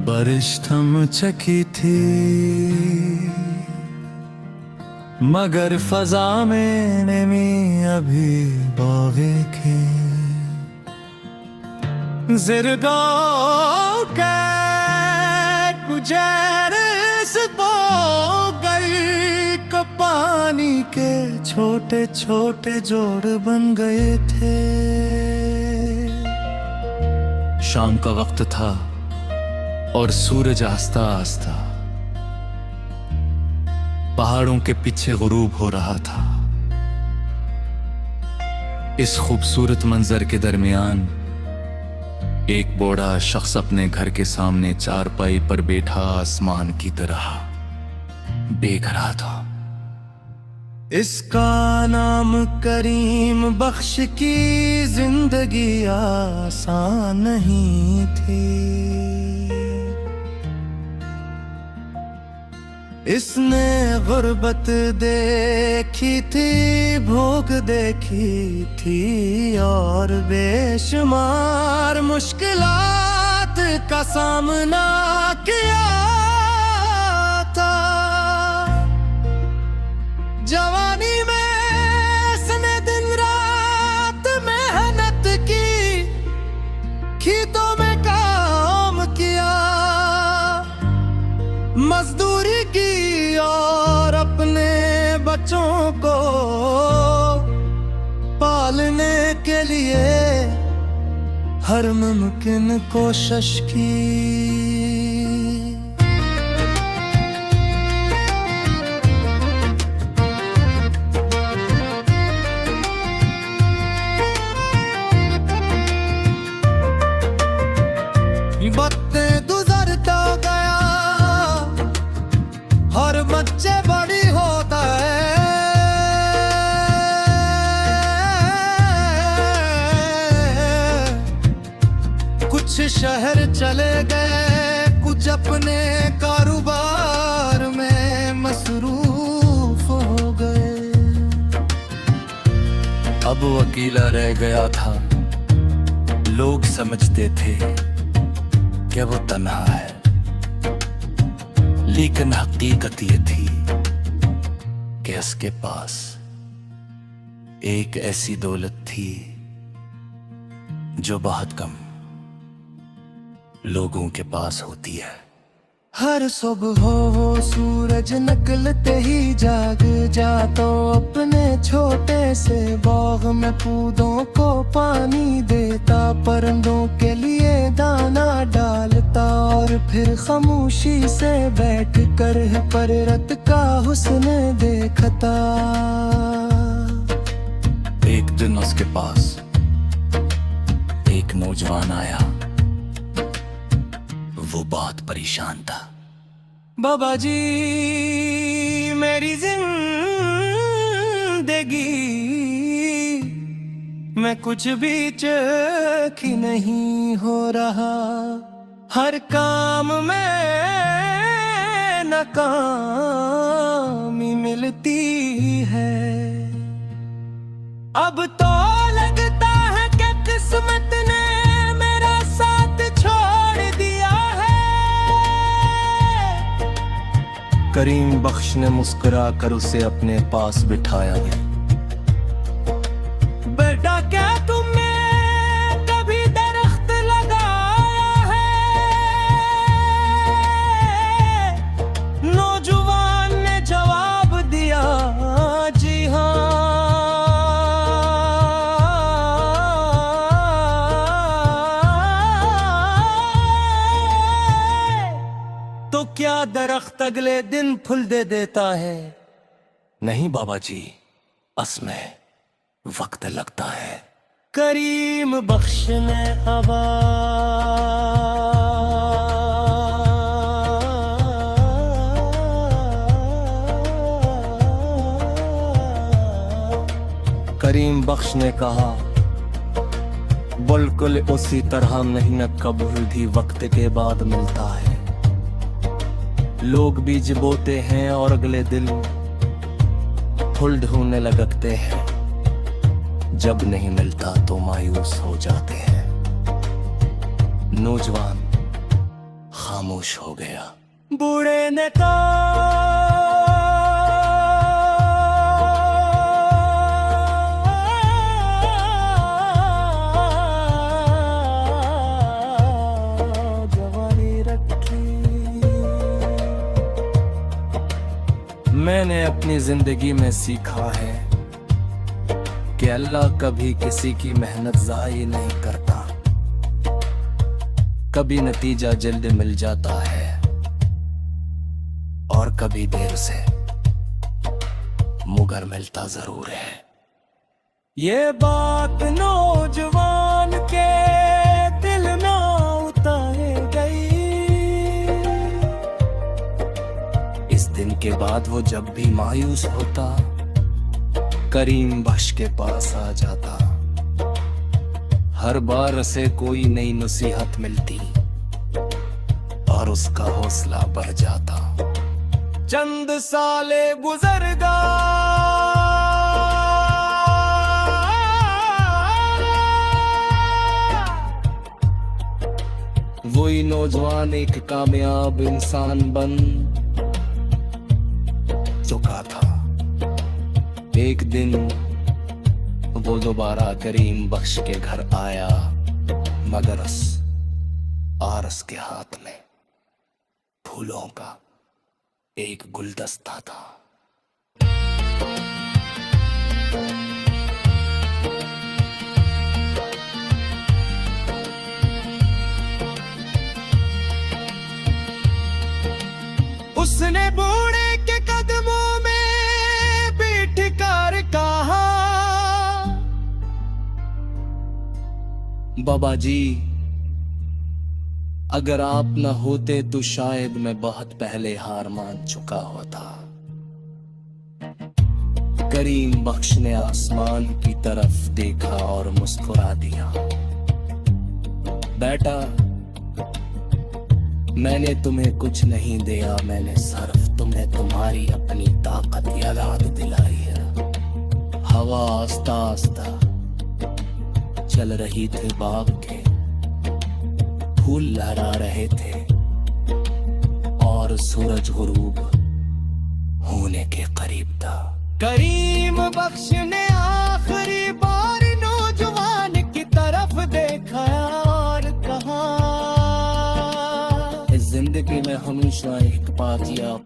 बारिश थम चकी थी मगर फजा में नमी अभी बागे की जिरगा के गुजरस बो गई पानी के छोटे छोटे जोड़ बन गए थे। शाम का वक्त था और सूरज आस्ता आस्ता पहाड़ों के पीछे गुरूब हो रहा था। इस खूबसूरत मंजर के दरमियान एक बूढ़ा शख्स अपने घर के सामने चारपाई पर बैठा आसमान की तरह देख रहा था। इसका नाम करीम बख्श की जिंदगी आसान नहीं थी। इसने गुर्बत देखी थी, भूख देखी थी और बेशुमार मुश्किलात का सामना किया था। जवानी में इसने दिन रात मेहनत की, खेतों में काम किया, मजदूरी की और अपने बच्चों को पालने के लिए हर मुमकिन कोशिश की। वक्त गुजरता गया, हर बच्चे बड़ी होता है। कुछ शहर चले गए, कुछ अपने कारोबार में मसरूफ हो गए। अब वो अकेला रह गया था। लोग समझते थे कि वो तन्हा है, लेकिन हकीकत ये थी कि उसके पास एक ऐसी दौलत थी जो बहुत कम लोगों के पास होती है। हर सुबह वो सूरज निकलते ही जाग जाता, अपने छोटे से बाग में पौधों को पानी देता, परिंदों के लिए दाना डालता और फिर खामोशी से बैठ कर पररत का हुस्न देखता। एक दिन उसके पास एक नौजवान आया। वो बहुत परेशान था। बाबा जी, मेरी जिंदगी में कुछ भी चैन नहीं हो रहा, हर काम में नाकामी मिलती है। अब तो लगता है कि किस्मत ने मेरा साथ छोड़ दिया है। करीम बख्श ने मुस्कुरा कर उसे अपने पास बिठाया। बेटा, क्या तुमने कभी दरख्त लगाया है? नौजवान ने जवाब दिया, जी हाँ। तो क्या दरख्त अगले दिन फूल दे देता है? नहीं बाबा जी, असमें वक्त लगता है। करीम बख्श ने करीम बख्श ने कहा, बिल्कुल उसी तरह मेहनत का फल भी वक्त के बाद मिलता है। लोग बीज बोते हैं और अगले दिन फूल ढूंढने लगते हैं। जब नहीं मिलता तो मायूस हो जाते हैं। नौजवान खामोश हो गया। बूढ़े ने तो जवानी रखी। मैंने अपनी जिंदगी में सीखा है कि अल्लाह कभी किसी की मेहनत ज़ाया नहीं करता। कभी नतीजा जल्द मिल जाता है और कभी देर से, मगर मिलता जरूर है। ये बात नौजवान के दिल में उतारे गई। इस दिन के बाद वो जब भी मायूस होता, करीम बख्श के पास आ जाता। हर बार से कोई नई नसीहत मिलती और उसका हौसला बढ़ जाता। चंद साले गुजर गए, वही नौजवान एक कामयाब इंसान बन चुका था। एक दिन वो दोबारा करीम बख्श के घर आया, मगर आरस के हाथ में फूलों का एक गुलदस्ता था। उसने बूढ़े के कदमों में बैठ कर कहा, बाबा जी, अगर आप न होते तो शायद मैं बहुत पहले हार मान चुका होता। करीम बख्श ने आसमान की तरफ देखा और मुस्कुरा दिया। बेटा, मैंने तुम्हें कुछ नहीं दिया, मैंने सिर्फ तुम्हें तुम्हारी अपनी ताकत याद दिलाई है। हवा आस्ता आस्ता चल रही थी बाग के, फूल लहरा रहे थे और सूरज गुरूब होने के करीब था। करीम बख्श ने आखिरी बार नौजवान की तरफ देखा और कहा, इस जिंदगी में हमेशा एक बात याद